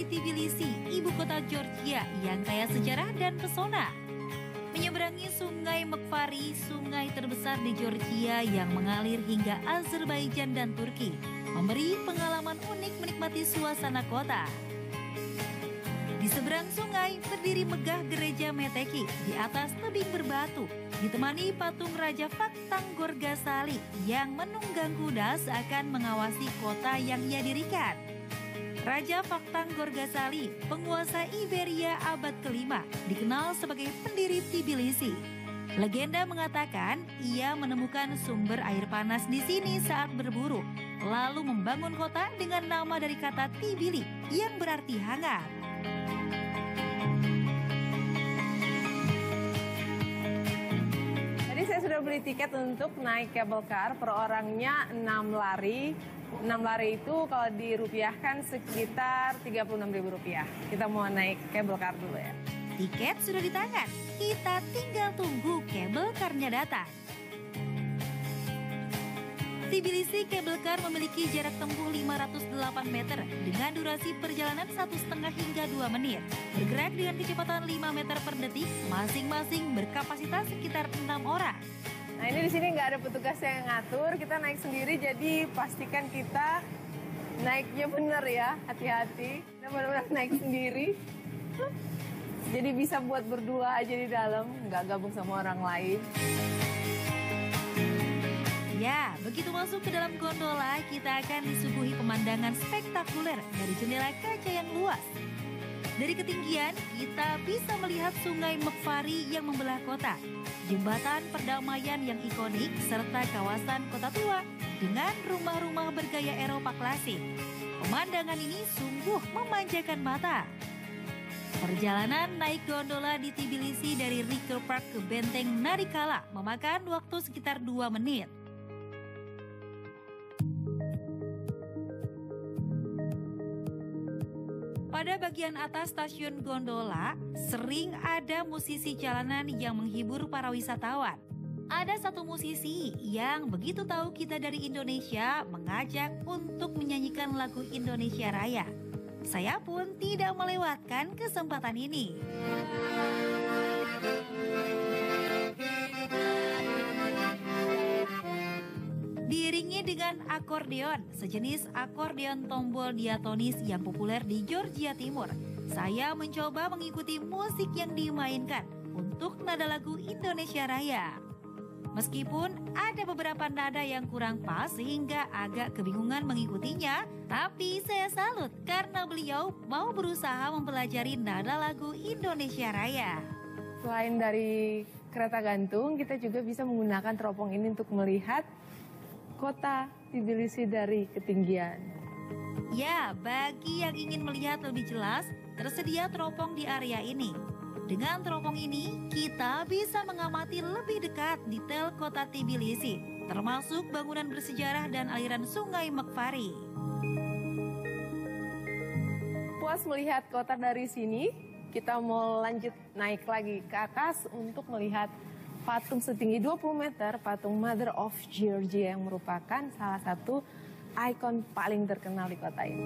di Tbilisi, ibu kota Georgia yang kaya sejarah dan pesona. Menyeberangi Sungai Mekfari, sungai terbesar di Georgia yang mengalir hingga Azerbaijan dan Turki, memberi pengalaman unik menikmati suasana kota. Di seberang sungai berdiri megah gereja Meteki di atas tebing berbatu, ditemani patung Raja Vakhtang Gorgasali yang menunggang kuda seakan mengawasi kota yang ia dirikan. Raja Vakhtang Gorgasali, penguasa Iberia abad ke-5, dikenal sebagai pendiri Tbilisi. Legenda mengatakan ia menemukan sumber air panas di sini saat berburu, lalu membangun kota dengan nama dari kata Tbili yang berarti hangat. Tadi saya sudah beli tiket untuk naik cable car, per orangnya 6 lari. 6 lari itu kalau dirupiahkan sekitar Rp36.000. Kita mau naik cable car dulu ya. Tiket sudah di tangan, kita tinggal tunggu cable car-nya datang. Tbilisi Cable Car memiliki jarak tempuh 508 meter dengan durasi perjalanan 1,5 hingga 2 menit. Bergerak dengan kecepatan 5 meter per detik, masing-masing berkapasitas sekitar 6 orang. Nah ini di sini nggak ada petugas yang ngatur, kita naik sendiri, jadi pastikan kita naiknya bener ya, hati-hati. Kita benar-benar naik sendiri, jadi bisa buat berdua aja di dalam, nggak gabung sama orang lain. Ya, begitu masuk ke dalam gondola, kita akan disuguhi pemandangan spektakuler dari jendela kaca yang luas. Dari ketinggian, kita bisa melihat Sungai Mekfari yang membelah kota, jembatan perdamaian yang ikonik, serta kawasan kota tua dengan rumah-rumah bergaya Eropa klasik. Pemandangan ini sungguh memanjakan mata. Perjalanan naik gondola di Tbilisi dari Riker Park ke Benteng Narikala memakan waktu sekitar 2 menit. Pada bagian atas stasiun gondola, sering ada musisi jalanan yang menghibur para wisatawan. Ada satu musisi yang begitu tahu kita dari Indonesia mengajak untuk menyanyikan lagu Indonesia Raya. Saya pun tidak melewatkan kesempatan ini. Diiringi dengan akordeon, sejenis akordeon tombol diatonis yang populer di Georgia Timur. Saya mencoba mengikuti musik yang dimainkan untuk nada lagu Indonesia Raya. Meskipun ada beberapa nada yang kurang pas sehingga agak kebingungan mengikutinya, tapi saya salut karena beliau mau berusaha mempelajari nada lagu Indonesia Raya. Selain dari kereta gantung, kita juga bisa menggunakan teropong ini untuk melihat kota Tbilisi dari ketinggian. Ya, bagi yang ingin melihat lebih jelas, tersedia teropong di area ini. Dengan teropong ini, kita bisa mengamati lebih dekat detail kota Tbilisi, termasuk bangunan bersejarah dan aliran Sungai Mekfari. Puas melihat kota dari sini, kita mau lanjut naik lagi ke atas untuk melihat patung setinggi 20 meter, patung Mother of Georgia yang merupakan salah satu ikon paling terkenal di kota ini.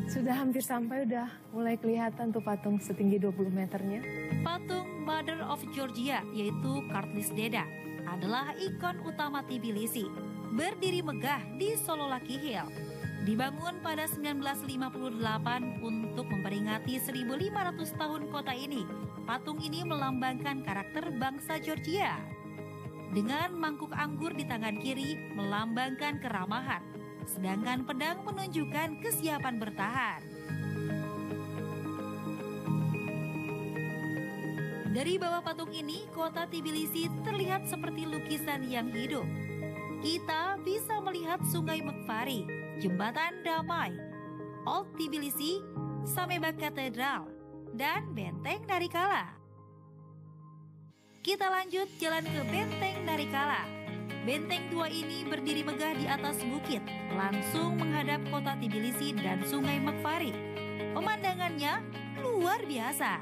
Sudah hampir sampai, udah mulai kelihatan tuh patung setinggi 20 meternya. Patung Mother of Georgia, yaitu Kartlis Deda, adalah ikon utama Tbilisi. Berdiri megah di Sololaki Hill. Dibangun pada 1958 untuk memperingati 1.500 tahun kota ini. Patung ini melambangkan karakter bangsa Georgia. Dengan mangkuk anggur di tangan kiri melambangkan keramahan, sedangkan pedang menunjukkan kesiapan bertahan. Dari bawah patung ini, kota Tbilisi terlihat seperti lukisan yang hidup. Kita bisa melihat Sungai Mekfari, Jembatan Damai, Old Tbilisi, Samebak Katedral, dan Benteng Narikala. Kita lanjut jalan ke Benteng Narikala. Benteng tua ini berdiri megah di atas bukit, langsung menghadap kota Tbilisi dan Sungai Mekfari. Pemandangannya luar biasa.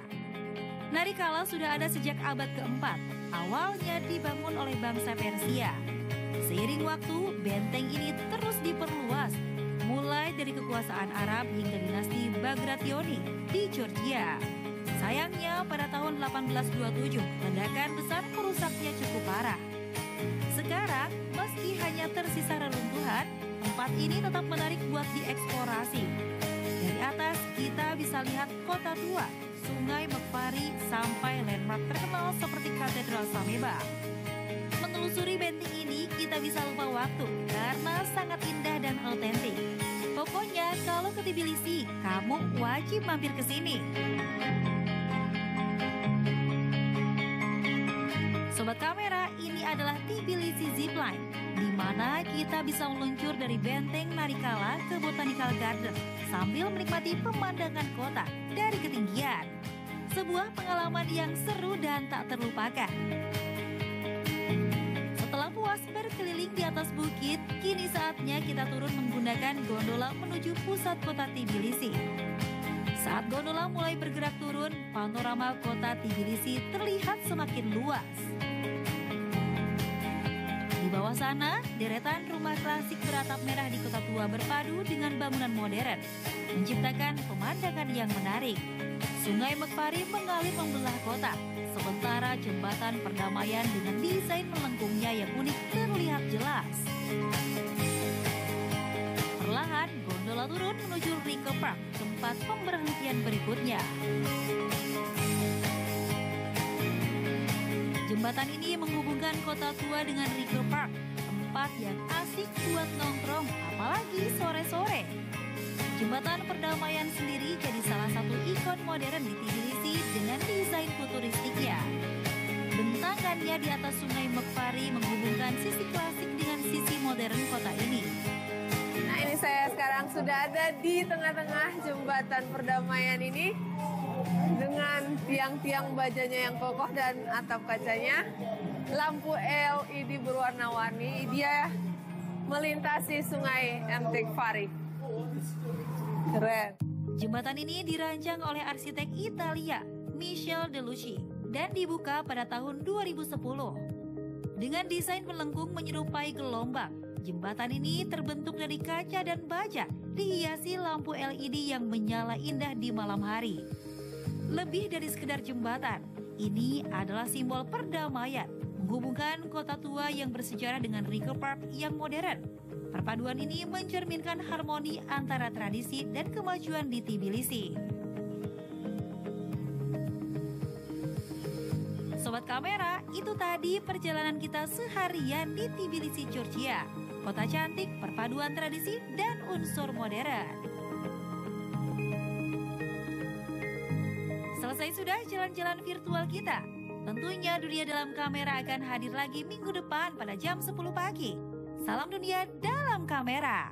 Narikala sudah ada sejak abad keempat, awalnya dibangun oleh bangsa Persia. Seiring waktu, benteng ini terus diperluas, mulai dari kekuasaan Arab hingga dinasti Bagrationi di Georgia. Sayangnya pada tahun 1827, ledakan besar merusaknya cukup parah. Sekarang, meski hanya tersisa reruntuhan, tempat ini tetap menarik buat dieksplorasi. Dari atas, kita bisa lihat kota tua, Sungai Mekfari, sampai landmark terkenal seperti Katedral Sameba. Menelusuri benteng ini, kita bisa lupa waktu karena sangat indah dan autentik. Pokoknya, kalau ke Tbilisi, kamu wajib mampir ke sini. Sobat kamera, ini adalah Tbilisi Zipline, di mana kita bisa meluncur dari benteng Narikala ke Botanical Garden sambil menikmati pemandangan kota dari ketinggian. Sebuah pengalaman yang seru dan tak terlupakan. Setelah puas berkeliling di atas bukit, kini saatnya kita turun menggunakan gondola menuju pusat kota Tbilisi. Saat gondola mulai bergerak turun, panorama kota Tbilisi terlihat semakin luas. Di bawah sana, deretan rumah klasik beratap merah di kota tua berpadu dengan bangunan modern, menciptakan pemandangan yang menarik. Sungai Mekfari mengalir membelah kota, sementara jembatan perdamaian dengan desain melengkungnya yang unik terlihat jelas. Perlahan, gondola turun menuju Rike Park, tempat pemberhentian berikutnya. Jembatan ini menghubungkan kota tua dengan Rike Park, tempat yang asik buat nongkrong, apalagi sore-sore. Jembatan perdamaian sendiri jadi salah satu ikon modern di Tbilisi dengan desain futuristiknya. Bentangannya di atas Sungai Mekfari menghubungkan sisi klasik dengan sisi modern kota ini. Nah, ini saya sekarang sudah ada di tengah-tengah jembatan perdamaian ini dengan tiang-tiang bajanya yang kokoh dan atap kacanya. Lampu LED berwarna-warni, dia melintasi Sungai Mekfari. Keren. Jembatan ini dirancang oleh arsitek Italia, Michel Delucchi, dan dibuka pada tahun 2010. Dengan desain melengkung menyerupai gelombang, jembatan ini terbentuk dari kaca dan baja, dihiasi lampu LED yang menyala indah di malam hari. Lebih dari sekedar jembatan, ini adalah simbol perdamaian, menghubungkan kota tua yang bersejarah dengan Rike Park yang modern. Perpaduan ini mencerminkan harmoni antara tradisi dan kemajuan di Tbilisi. Sobat kamera, itu tadi perjalanan kita seharian di Tbilisi, Georgia. Kota cantik, perpaduan tradisi, dan unsur modern. Selesai sudah jalan-jalan virtual kita. Tentunya Dunia Dalam Kamera akan hadir lagi minggu depan pada jam 10 pagi. Salam dunia dalam kamera.